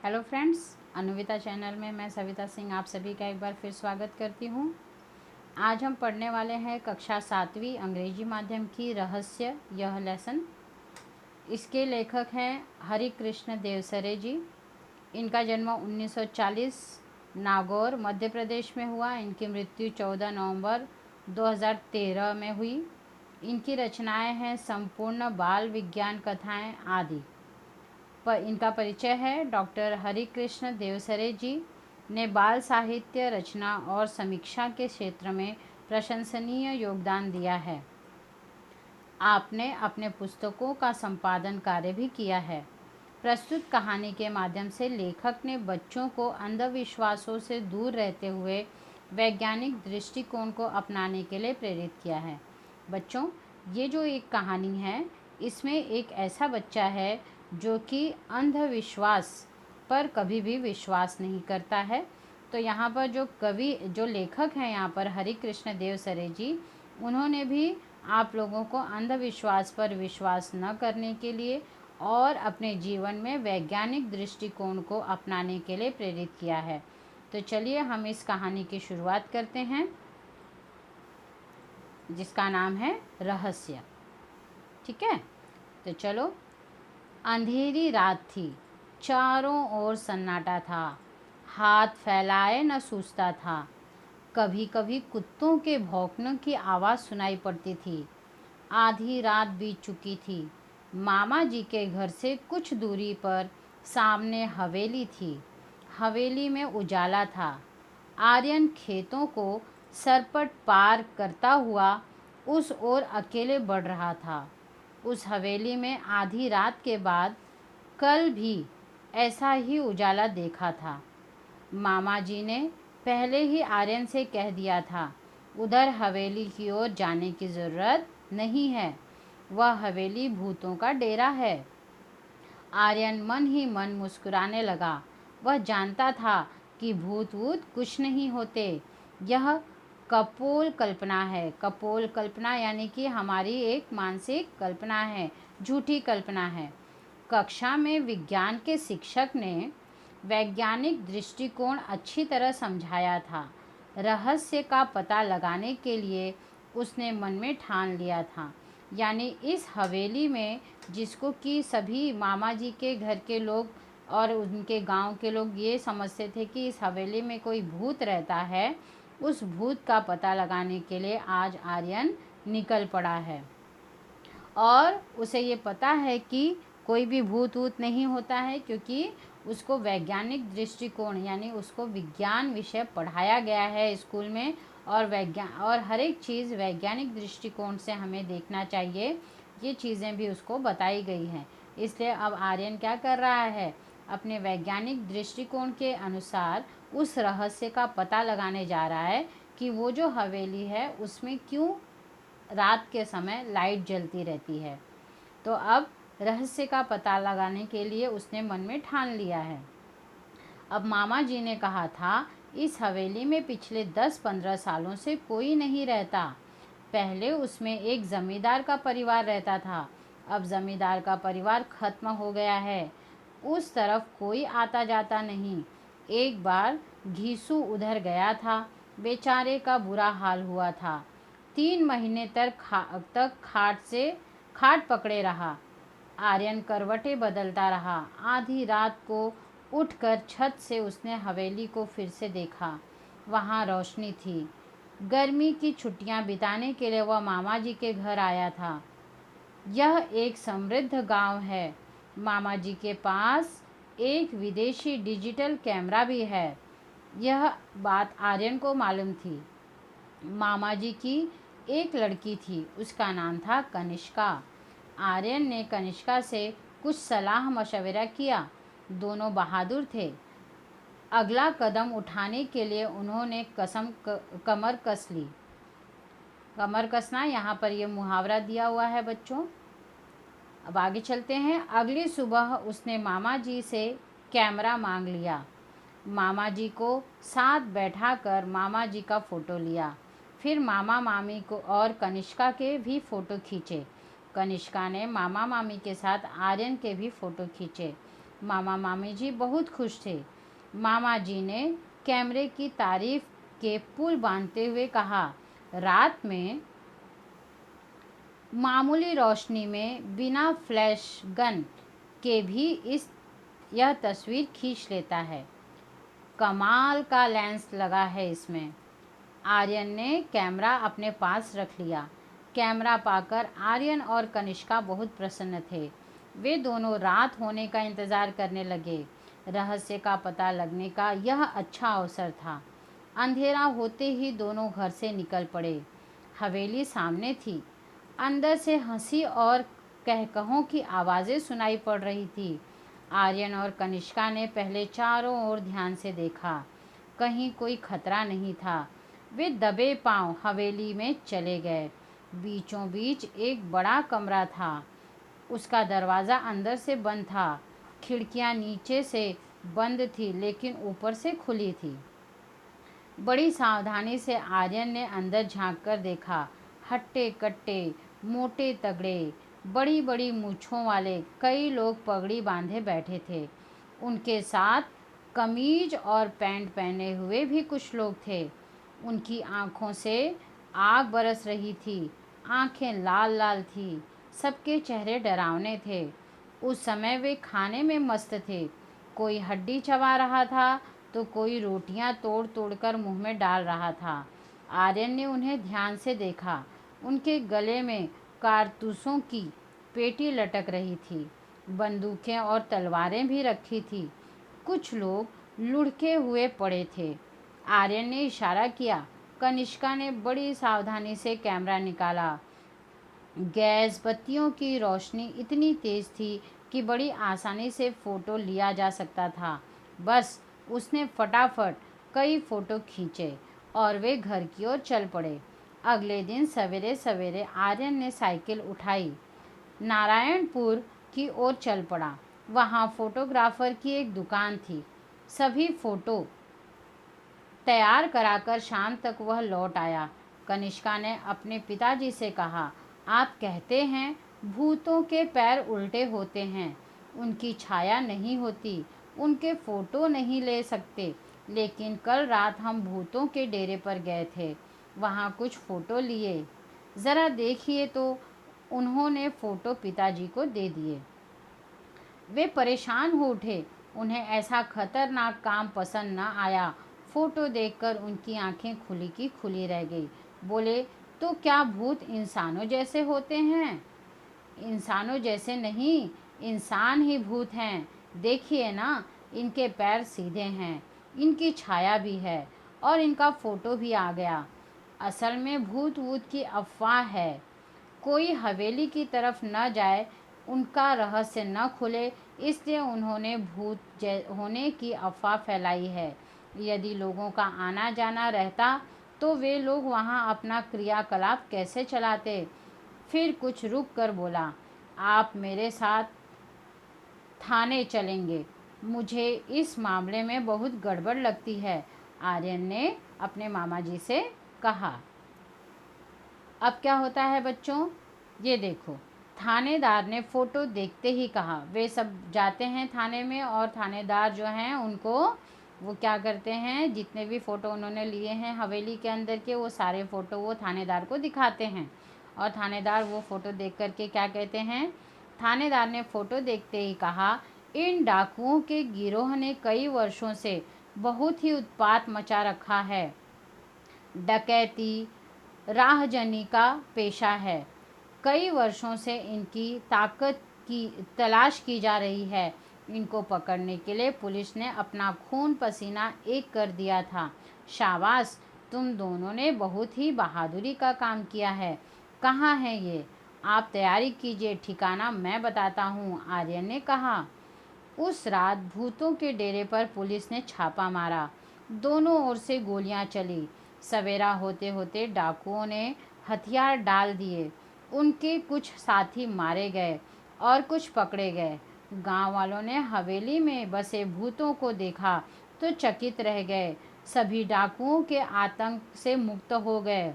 Hello friends, अनुविता channel में मैं सविता सिंह आप सभी का एक बार फिर स्वागत करती हूँ। आज हम पढ़ने वाले हैं कक्षा 7वीं अंग्रेजी माध्यम की रहस्य यह लेसन। इसके लेखक हैं हरि कृष्ण देवसरे जी। इनका जन्म 1940 नागौर मध्य प्रदेश में हुआ। इनकी मृत्यु 14 नवंबर 2013 में हुई। इनकी रचनाएं हैं संपूर्ण बाल विज्ञान कथाएं आदि। पर इनका परिचय है। डॉक्टर हरि कृष्ण देवसरे जी ने बाल साहित्य रचना और समीक्षा के क्षेत्र में प्रशंसनीय योगदान दिया है। आपने अपने पुस्तकों का संपादन कार्य भी किया है। प्रस्तुत कहानी के माध्यम से लेखक ने बच्चों को अंधविश्वासों से दूर रहते हुए वैज्ञानिक दृष्टिकोण को अपनाने के लिए प्रेरित किया है। बच्चों, ये जो एक कहानी है, इसमें एक ऐसा बच्चा है जो कि अंधविश्वास पर कभी भी विश्वास नहीं करता है। तो यहाँ पर जो लेखक हैं यहाँ पर हरि कृष्ण देवसरे जी, उन्होंने भी आप लोगों को अंधविश्वास पर विश्वास न करने के लिए और अपने जीवन में वैज्ञानिक दृष्टिकोण को अपनाने के लिए प्रेरित किया है। तो चलिए हम इस कहानी की शुरुआत करते हैं, जिसका नाम है रहस्य। ठीक है, तो चलो। अंधेरी रात थी, चारों ओर सन्नाटा था। हाथ फैलाए न सूझता था। कभी कभी कुत्तों के भौंकने की आवाज़ सुनाई पड़ती थी। आधी रात बीत चुकी थी। मामा जी के घर से कुछ दूरी पर सामने हवेली थी। हवेली में उजाला था। आर्यन खेतों को सरपट पार करता हुआ उस ओर अकेले बढ़ रहा था। उस हवेली में आधी रात के बाद कल भी ऐसा ही उजाला देखा था। मामा जी ने पहले ही आर्यन से कह दिया था, उधर हवेली की ओर जाने की ज़रूरत नहीं है, वह हवेली भूतों का डेरा है। आर्यन मन ही मन मुस्कुराने लगा। वह जानता था कि भूत वूत कुछ नहीं होते, यह कपोल कल्पना है। कपोल कल्पना यानी कि हमारी एक मानसिक कल्पना है, झूठी कल्पना है। कक्षा में विज्ञान के शिक्षक ने वैज्ञानिक दृष्टिकोण अच्छी तरह समझाया था। रहस्य का पता लगाने के लिए उसने मन में ठान लिया था, यानी इस हवेली में, जिसको कि सभी मामा जी के घर के लोग और उनके गांव के लोग ये समझते थे कि इस हवेली में कोई भूत रहता है, उस भूत का पता लगाने के लिए आज आर्यन निकल पड़ा है। और उसे ये पता है कि कोई भी भूत वूत नहीं होता है, क्योंकि उसको वैज्ञानिक दृष्टिकोण यानी उसको विज्ञान विषय पढ़ाया गया है स्कूल में। और हर एक चीज़ वैज्ञानिक दृष्टिकोण से हमें देखना चाहिए, ये चीज़ें भी उसको बताई गई हैं। इसलिए अब आर्यन क्या कर रहा है, अपने वैज्ञानिक दृष्टिकोण के अनुसार उस रहस्य का पता लगाने जा रहा है कि वो जो हवेली है उसमें क्यों रात के समय लाइट जलती रहती है। तो अब रहस्य का पता लगाने के लिए उसने मन में ठान लिया है। अब मामा जी ने कहा था, इस हवेली में पिछले 10-15 सालों से कोई नहीं रहता। पहले उसमें एक ज़मींदार का परिवार रहता था। अब ज़मींदार का परिवार ख़त्म हो गया है। उस तरफ कोई आता जाता नहीं। एक बार घीसू उधर गया था, बेचारे का बुरा हाल हुआ था। 3 महीने तक खाट पकड़े रहा। आर्यन करवटें बदलता रहा। आधी रात को उठकर छत से उसने हवेली को फिर से देखा। वहाँ रोशनी थी। गर्मी की छुट्टियाँ बिताने के लिए वह मामा जी के घर आया था। यह एक समृद्ध गांव है। मामा जी के पास एक विदेशी डिजिटल कैमरा भी है। यह बात आर्यन को मालूम थी। मामा जी की एक लड़की थी, उसका नाम था कनिष्का। आर्यन ने कनिष्का से कुछ सलाह मशवरा किया। दोनों बहादुर थे। अगला कदम उठाने के लिए उन्होंने कमर कस ली। कमर कसना यहाँ पर ये मुहावरा दिया हुआ है बच्चों। अब आगे चलते हैं। अगली सुबह उसने मामा जी से कैमरा मांग लिया। मामा जी को साथ बैठाकर मामा जी का फ़ोटो लिया। फिर मामा मामी को और कनिष्का के भी फ़ोटो खींचे। कनिष्का ने मामा मामी के साथ आर्यन के भी फ़ोटो खींचे। मामा मामी जी बहुत खुश थे। मामा जी ने कैमरे की तारीफ के पुल बांधते हुए कहा, रात में मामूली रोशनी में बिना फ्लैश गन के भी यह तस्वीर खींच लेता है। कमाल का लेंस लगा है इसमें। आर्यन ने कैमरा अपने पास रख लिया। कैमरा पाकर आर्यन और कनिष्का बहुत प्रसन्न थे। वे दोनों रात होने का इंतज़ार करने लगे। रहस्य का पता लगने का यह अच्छा अवसर था। अंधेरा होते ही दोनों घर से निकल पड़े। हवेली सामने थी। अंदर से हंसी और कहकहों की आवाज़ें सुनाई पड़ रही थी। आर्यन और कनिष्का ने पहले चारों ओर ध्यान से देखा। कहीं कोई खतरा नहीं था। वे दबे पांव हवेली में चले गए। बीचों बीच एक बड़ा कमरा था। उसका दरवाज़ा अंदर से बंद था। खिड़कियां नीचे से बंद थी लेकिन ऊपर से खुली थी। बड़ी सावधानी से आर्यन ने अंदर झांक कर देखा। हट्टे कट्टे, मोटे तगड़े, बड़ी बड़ी मूँछों वाले कई लोग पगड़ी बांधे बैठे थे। उनके साथ कमीज और पैंट पहने हुए भी कुछ लोग थे। उनकी आँखों से आग बरस रही थी। आँखें लाल लाल थी। सबके चेहरे डरावने थे। उस समय वे खाने में मस्त थे। कोई हड्डी चबा रहा था तो कोई रोटियां तोड़ तोड़ कर मुँह में डाल रहा था। आर्यन ने उन्हें ध्यान से देखा। उनके गले में कारतूसों की पेटी लटक रही थी। बंदूकें और तलवारें भी रखी थी। कुछ लोग लुढ़के हुए पड़े थे। आर्यन ने इशारा किया। कनिष्का ने बड़ी सावधानी से कैमरा निकाला। गैस बत्तियों की रोशनी इतनी तेज थी कि बड़ी आसानी से फ़ोटो लिया जा सकता था। बस उसने फटाफट कई फ़ोटो खींचे और वे घर की ओर चल पड़े। अगले दिन सवेरे सवेरे आर्यन ने साइकिल उठाई, नारायणपुर की ओर चल पड़ा। वहाँ फोटोग्राफर की एक दुकान थी। सभी फ़ोटो तैयार कराकर शाम तक वह लौट आया। कनिष्का ने अपने पिताजी से कहा, आप कहते हैं भूतों के पैर उल्टे होते हैं, उनकी छाया नहीं होती, उनके फ़ोटो नहीं ले सकते, लेकिन कल रात हम भूतों के डेरे पर गए थे, वहाँ कुछ फ़ोटो लिए, ज़रा देखिए तो। उन्होंने फ़ोटो पिताजी को दे दिए। वे परेशान हो उठे। उन्हें ऐसा खतरनाक काम पसंद न आया। फ़ोटो देखकर उनकी आंखें खुली की खुली रह गई। बोले, तो क्या भूत इंसानों जैसे होते हैं? इंसानों जैसे नहीं, इंसान ही भूत हैं। देखिए ना, इनके पैर सीधे हैं, इनकी छाया भी है और इनका फ़ोटो भी आ गया। असल में भूत वूत की अफवाह है। कोई हवेली की तरफ न जाए, उनका रहस्य न खुले, इसलिए उन्होंने भूत होने की अफवाह फैलाई है। यदि लोगों का आना जाना रहता तो वे लोग वहाँ अपना क्रियाकलाप कैसे चलाते? फिर कुछ रुक कर बोला, आप मेरे साथ थाने चलेंगे, मुझे इस मामले में बहुत गड़बड़ लगती है, आर्यन ने अपने मामा जी से कहा। अब क्या होता है बच्चों, ये देखो, थानेदार ने फ़ोटो देखते ही कहा। वे सब जाते हैं थाने में और थानेदार जो हैं उनको वो क्या करते हैं, जितने भी फ़ोटो उन्होंने लिए हैं हवेली के अंदर के, वो सारे फ़ोटो वो थानेदार को दिखाते हैं। और थानेदार वो फ़ोटो देख करके क्या कहते हैं, थानेदार ने फ़ोटो देखते ही कहा, इन डाकुओं के गिरोह ने कई वर्षों से बहुत ही उत्पात मचा रखा है। डकैती, राहजनी का पेशा है। कई वर्षों से इनकी ताकत की तलाश की जा रही है। इनको पकड़ने के लिए पुलिस ने अपना खून पसीना एक कर दिया था। शाबाश, तुम दोनों ने बहुत ही बहादुरी का काम किया है। कहाँ है ये? आप तैयारी कीजिए, ठिकाना मैं बताता हूँ, आर्यन ने कहा। उस रात भूतों के डेरे पर पुलिस ने छापा मारा। दोनों ओर से गोलियां चली। सवेरा होते होते डाकुओं ने हथियार डाल दिए। उनके कुछ साथी मारे गए और कुछ पकड़े गए। गांव वालों ने हवेली में बसे भूतों को देखा तो चकित रह गए। सभी डाकुओं के आतंक से मुक्त हो गए।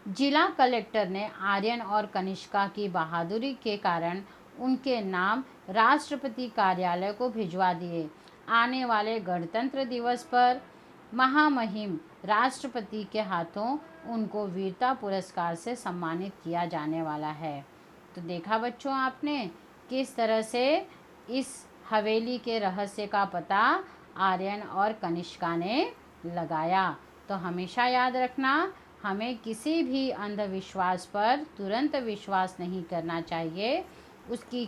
जिला कलेक्टर ने आर्यन और कनिष्का की बहादुरी के कारण उनके नाम राष्ट्रपति कार्यालय को भिजवा दिए। आने वाले गणतंत्र दिवस पर महामहिम राष्ट्रपति के हाथों उनको वीरता पुरस्कार से सम्मानित किया जाने वाला है। तो देखा बच्चों आपने किस तरह से इस हवेली के रहस्य का पता आर्यन और कनिष्का ने लगाया। तो हमेशा याद रखना, हमें किसी भी अंधविश्वास पर तुरंत विश्वास नहीं करना चाहिए। उसकी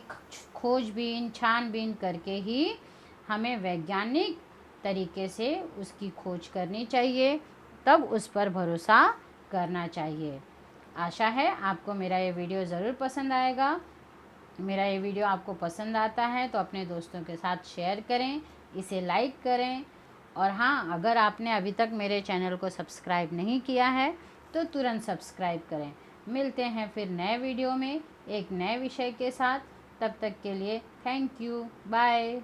खोजबीन छानबीन करके ही हमें वैज्ञानिक तरीके से उसकी खोज करनी चाहिए, तब उस पर भरोसा करना चाहिए। आशा है आपको मेरा ये वीडियो ज़रूर पसंद आएगा। मेरा ये वीडियो आपको पसंद आता है तो अपने दोस्तों के साथ शेयर करें, इसे लाइक करें। और हाँ, अगर आपने अभी तक मेरे चैनल को सब्सक्राइब नहीं किया है तो तुरंत सब्सक्राइब करें। मिलते हैं फिर नए वीडियो में एक नए विषय के साथ। तब तक के लिए थैंक यू, बाय।